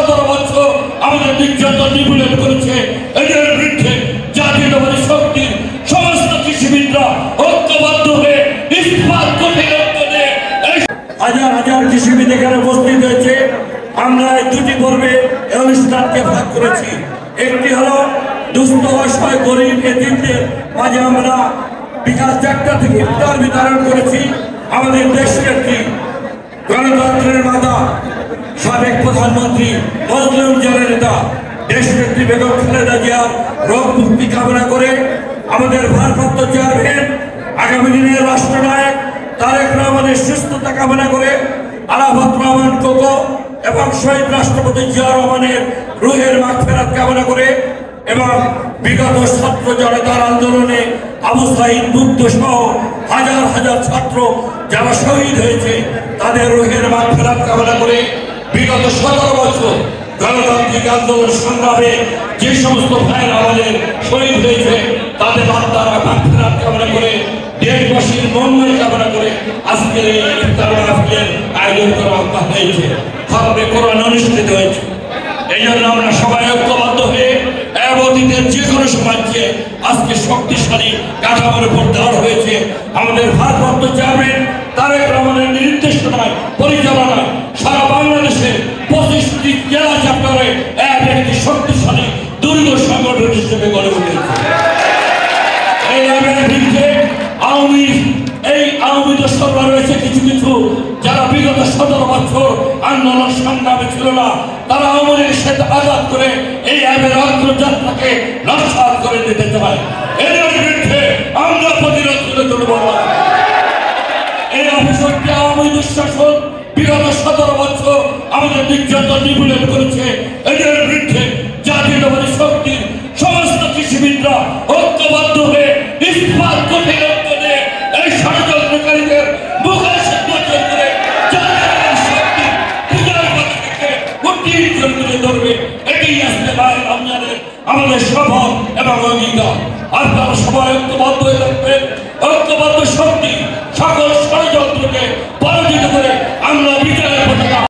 17 বছর আমাদের নির্যাতন নিপীড়ন করেছে। এদের বিরুদ্ধে জাতীয়তাবাদী শক্তির সমস্ত কৃষিবিদরা ঐক্যবদ্ধ হয়ে ইস্পাত কঠিন ঐক্যে হাজার হাজার কৃষিবিদ এখানে উপস্থিত হয়েছে। আমরা এই দুটি পর্বে এই অনুষ্ঠানকে ভাগ করেছি। একটি হলো দুস্থ অসহায় গরিব এতিমদের মাঝে আমরা বিকাল 4টা থেকে ইফতার বিতরণ করেছি। আমাদের দেশনেত্রী গণতন্ত্রের মাতা সাবেক প্রধানমন্ত্রী মজলুম জননেতা দেশনেত্রী বেগম খালেদা জিয়ার রোগ মুক্তি কামনা করে আমাদের ভারপ্রাপ্ত চেয়ারম্যান আগামী দিনের রাষ্ট্রনায়ক তারেক রহমানের সুস্থতা কামনা করে আরাফাত রহমান কোকো এবং শহীদ রাষ্ট্রপতি জিয়া রহমানের রুহের মাগফিরাত কামনা করে এবং বিগত ছাত্র জনতার আন্দোলনে আবু সাঈদ মুগ্ধ সহ হাজার হাজার ছাত্র যারা শহীদ হয়েছে তাদের রুহের মাগফিরাত কামনা করে বিগত 17 বছর গণতান্ত্রিক আন্দোলন সংগ্রামে যে সমস্ত ভাইয়েরা আমাদের শহীদ হয়েছে তাদের আত্মার মাগফিরাত কামনা করে দেশবাসীর মঙ্গল কামনা করে আজকের এই ইফতার মাহফিলের আয়োজন করা হয়েছে। খতমে কোরআন অনুষ্ঠিত হয়েছে। এই জন্য আমরা সবাই ঐক্যবদ্ধ হয়ে অতীতের যে কোনো সমাজকে আজকে শক্তিশালী কাঠামোর উপর দেওয়া হয়েছে। আমাদের ভারপ্রাপ্ত চেয়ারম্যান তারেক রহমানের নির্দেশনায় পরিচালনায় সারা বাংলাদেশের 25টি জেলা চ্যাপ্টারে একটি শক্তিশালী দুর্গ সংগঠন হিসেবে গড়ে উঠেছে। এই বিরুদ্ধে আওয়ামী দোসররা রয়েছে কিছু কিছু যারা বিগত 17 বছর আন্দোলন সংগ্রামে ছিল না, তারা আওয়ামী লীগের সাথে আঘাত করে এই আইনের অগ্রযাত্রাকে নস্যাৎ করে দিতে চায়। এদের বিরুদ্ধে আমরা প্রতিরোধ করে তুলব। এই অভিযোগটি আওয়ামী দুঃশাসন বিগত 17 বছর আমাদের নির্যাতন নিপীড়ন করেছে। এদের বিরুদ্ধে জাতীয়তাবাদী শক্তির সমস্ত কৃষিবিদরা ঐক্যবদ্ধ হয়ে ইস্পাত কঠিন ঐক্যে এই ষড়যন্ত্রকারীদের মুখে বর্জন করে জাতীয়তাবাদী শক্তি বিজয় পতাকাকে উত্তীর্ণ করে ধরবে। এটাই আসলে বাইরে রমজানের আমাদের শপথ এবং অঙ্গীকার। আপনারা সবাই ঐক্যবদ্ধ হয়ে থাকবেন। ঐক্যবদ্ধ শক্তি সকল ষড়যন্ত্রকে পরাজিত করে আমরা বিজয়